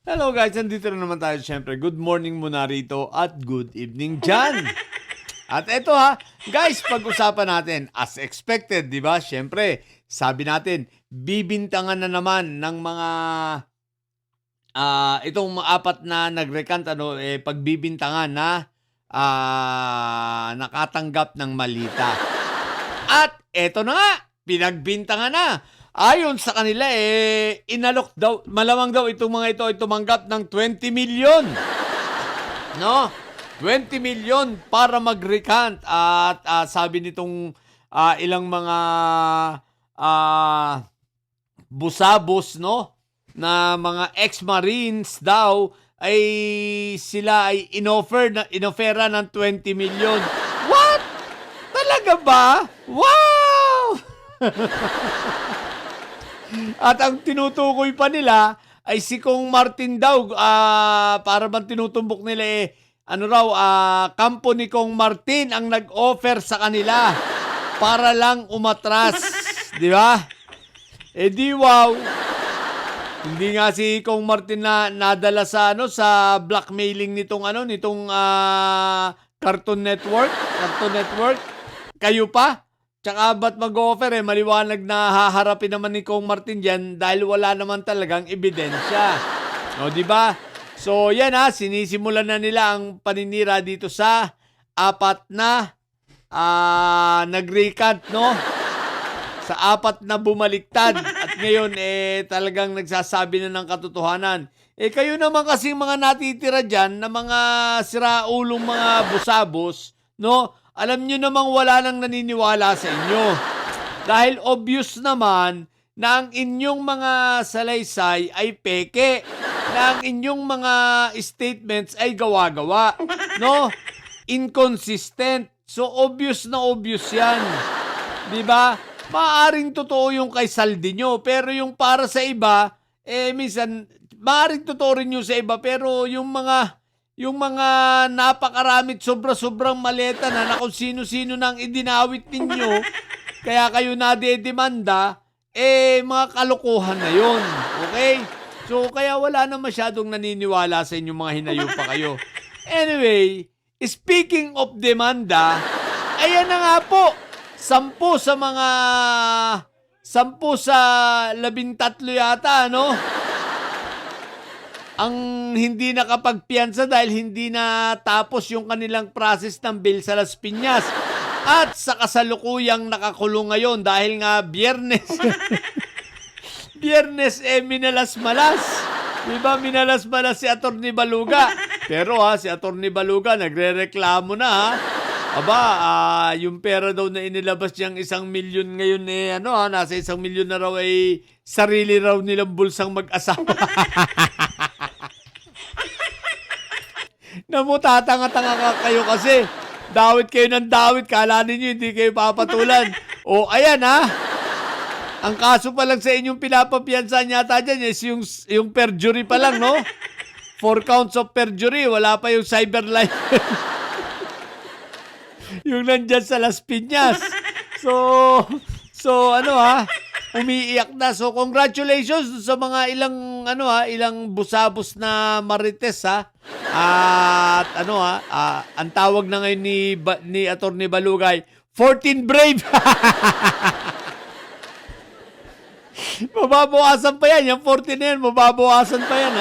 Hello guys, nandito na naman tayo syempre. Good morning muna rito at good evening dyan. At eto guys, pag-usapan natin as expected, di ba? Syempre, sabi natin, bibintangan na naman ng mga itong mga apat na nagrecant, pagbibintangan na nakatanggap ng malita. At eto na nga, pinagbintangan na. Ayon sa kanila, inalok daw, malamang daw itong mga ito ay tumanggap ng 20 million. No? 20 million para mag-recant. At sabi nitong ilang mga busabos, no? Na mga ex-marines daw, ay sila ay inofera ng 20 million. What? Talaga ba? Wow! At ang tinutukoy pa nila ay si Kong Martin daw, para bang tinutumbok nila kampo ni Kong Martin ang nag-offer sa kanila para lang umatras, di ba? Di wow. Hindi nga si Kong Martin na nadala sa sa blackmailing nitong Cartoon Network. Kayo pa? Tsaka ba't mag-offer maliwanag na haharapin naman ni Kong Martin diyan dahil wala naman talagang ebidensya. O di ba? So yan sinisimulan na nila ang paninira dito sa apat na nag-recant, no? Sa apat na bumaliktad at ngayon talagang nagsasabi na ng katotohanan. Kayo naman kasi mga natitira diyan na mga siraulong mga busabos, no? Alam nyo namang wala nang naniniwala sa inyo. Dahil obvious naman na ang inyong mga salaysay ay peke. Na ang inyong mga statements ay gawa-gawa. No? Inconsistent. So obvious na obvious yan. Diba? Maaring totoo yung kay Saldi nyo. Pero yung para sa iba, minsan, maaring totoo rin yung sa iba. Pero yung mga napakaramit sobrang maleta na kung sino-sino nang idinawit ninyo, kaya kayo nadedemanda, mga kalokohan na yun. Okay? So, kaya wala na masyadong naniniwala sa inyo mga hinayo pa kayo. Anyway, speaking of demanda, ayan na nga po, 10 sa 13 yata, no? Ang hindi nakapagpiyansa dahil hindi na tapos yung kanilang process ng bail sa Las Piñas. At sa kasalukuyang nakakulong ngayon dahil nga Biyernes. Biyernes minalas-malas. Diba minalas-malas si Atty. Baluga. Pero si Atty. Baluga nagrereklamo na Aba, yung pera daw na inilabas niyang 1 milyon ngayon nasa 1 milyon na raw ay sarili raw nilang bulsang mag-asawa. Namutatanga-tanga kayo kasi. Dawit kayo ng dawit. Kala ninyo hindi kayo papatulan. Ayan Ang kaso pa lang sa inyong pinapapiyansa yata dyan is yung perjury pa lang, no? 4 counts of perjury. Wala pa yung cyber libel. Yung nandyan sa Las Piñas. So umiiyak na. So congratulations sa mga ilang busabos na marites At ang tawag na ngayon ni Atty. Balugay, 14 brave. Mababawasan pa yan. Yung 14 na yan, mababawasan pa yan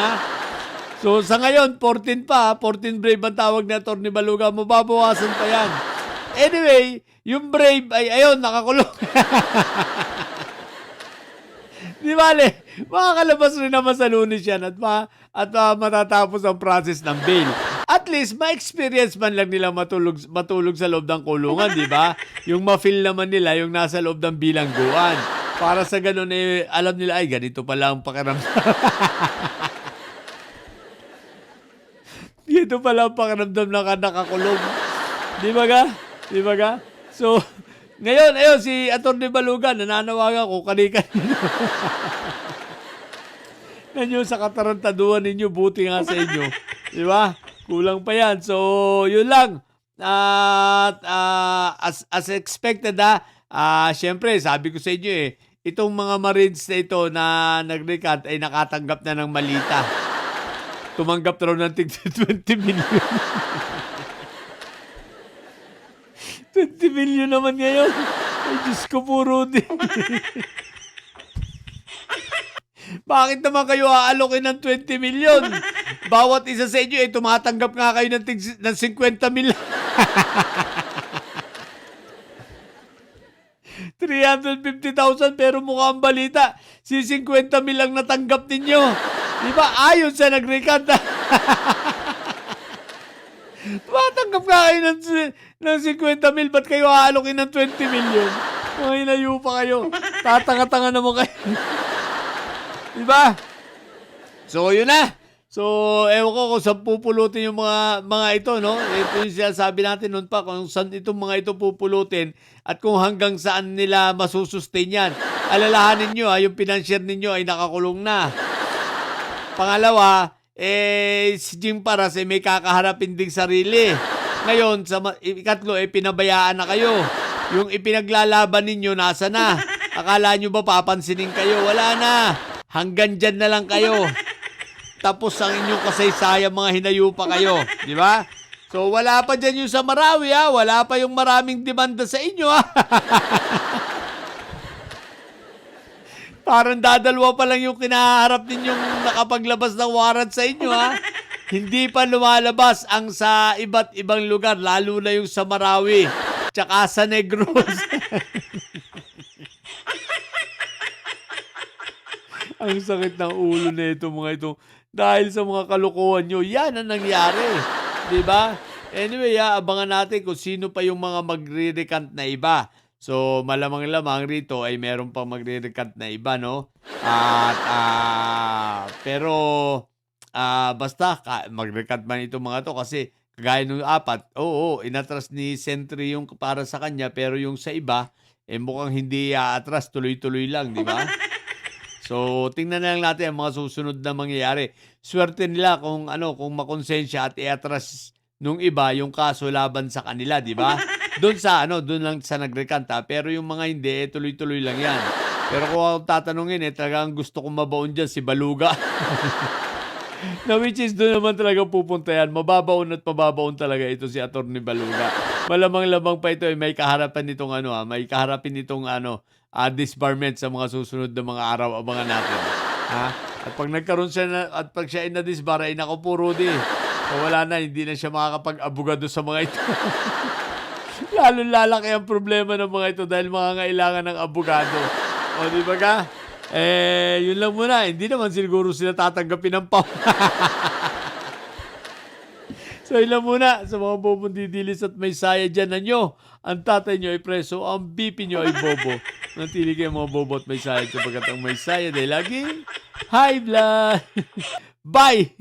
So sa ngayon, 14 pa. 14 brave ang tawag ni Atty. Baluga. Mababawasan pa yan. Anyway, yung brave ay ayun, nakakulong. Di bale, makakalabas rin naman sa Lunes yan at matatapos ang process ng bail. At least, ma-experience man lang nila matulog sa loob ng kulungan, di ba? Yung ma-feel naman nila yung nasa loob ng bilangguan. Para sa ganun, alam nila, ay, ganito pala ang pakiramdam. Ganito pala ang pakiramdam na nakakulong. Di ba ga? So, ngayon, ayun, si Atty. Baluga, nananawagan ko kani-kanino. Nanyo sa katarantaduhan ninyo, buti nga sa inyo. Di ba? Kulang pa yan. So, yun lang. At as expected, syempre, sabi ko sa inyo itong mga Marines na ito na nag-recant ay nakatanggap na ng malita. tumanggap na raw ng tig 20 million. 20 million naman ngayon. Ay, Diyos ko po, Rudy. Bakit naman kayo aalokin ng 20 million? Bawat isa sa inyo, tumatanggap nga kayo ng 50 million. 350,000 pero mukhang balita. Si 50 mil lang natanggap ninyo. Di ba? Ayon sa nag-recant. Tumatanggap nga kayo ng 50 mil. Ba't kayo aalokin ng 20 million? Mga inayo pa kayo. Tatanga-tanga naman kayo. Di ba? So, yun na. So, ewan ko kung saan pupulutin yung mga ito, no? Ito yung sinasabi natin noon pa, kung saan itong mga ito pupulutin at kung hanggang saan nila masusustain yan. Alalahanin nyo, yung financier ninyo ay nakakulong na. Pangalawa, si Jim Paras may kakaharapin ding sarili. Ngayon, ikatlo, pinabayaan na kayo. Yung ipinaglalaban ninyo, nasa na? Akala nyo ba papansinin kayo? Wala na. Hanggang dyan na lang kayo. Tapos ang inyong kasaysayan, mga hinayupa kayo. Di ba? So, wala pa dyan yung sa Marawi, ha? Wala pa yung maraming demanda sa inyo, ha? Parang dadalwa pa lang yung kinaharap ninyong nakapaglabas ng warrant sa inyo, ha? Hindi pa lumalabas ang sa iba't ibang lugar, lalo na yung sa Marawi, tsaka sa Negros. Ang sakit ng ulo na ito, mga ito. Dahil sa mga kalokohan nyo, yan ang nangyari. Diba? Anyway, abangan natin kung sino pa yung mga magre-recant na iba. So, malamang-lamang rito ay meron pang magre-recant na iba, no? At, pero, basta, mag-recant man itong mga to kasi kagaya nung apat, inatras ni Sentry yung para sa kanya, pero yung sa iba, mukhang hindi atras, tuloy-tuloy lang, di ba? So, tingnan na lang natin ang mga susunod na mangyayari. Swerte nila kung makonsensya at iatras nung iba yung kaso laban sa kanila, di ba? Doon lang sa nagrekanta. Pero yung mga hindi, tuloy-tuloy lang yan. Pero kung ako tatanungin, talagang gusto kong mabaon dyan si Baluga. Na which is doon naman talaga pupunta yan. Mababaon at mababaon talaga ito si Atty. Baluga. Malamang-lamang pa ito may kaharapan nitong disbarment sa mga susunod na mga araw. Abangan natin. Ha? At pag nagkaroon siya at pag siya ay na-disbar, ay naku po, Rudy. So wala na, hindi na siya makakapag-abogado sa mga ito. Lalo lalaki ang problema ng mga ito dahil mangangailangan ng abogado. O, di ba ka? Yun lang muna. Hindi naman siguro sila tatanggapin ng pao. So, yun lang muna. Sa mga bobong didilis at may saya dyan na nyo, ang tatay nyo ay preso, ang BP nyo ay bobo. Natili kayo mga bobo at may saya sapagkat ang may saya dahil lagi high blood. Bye!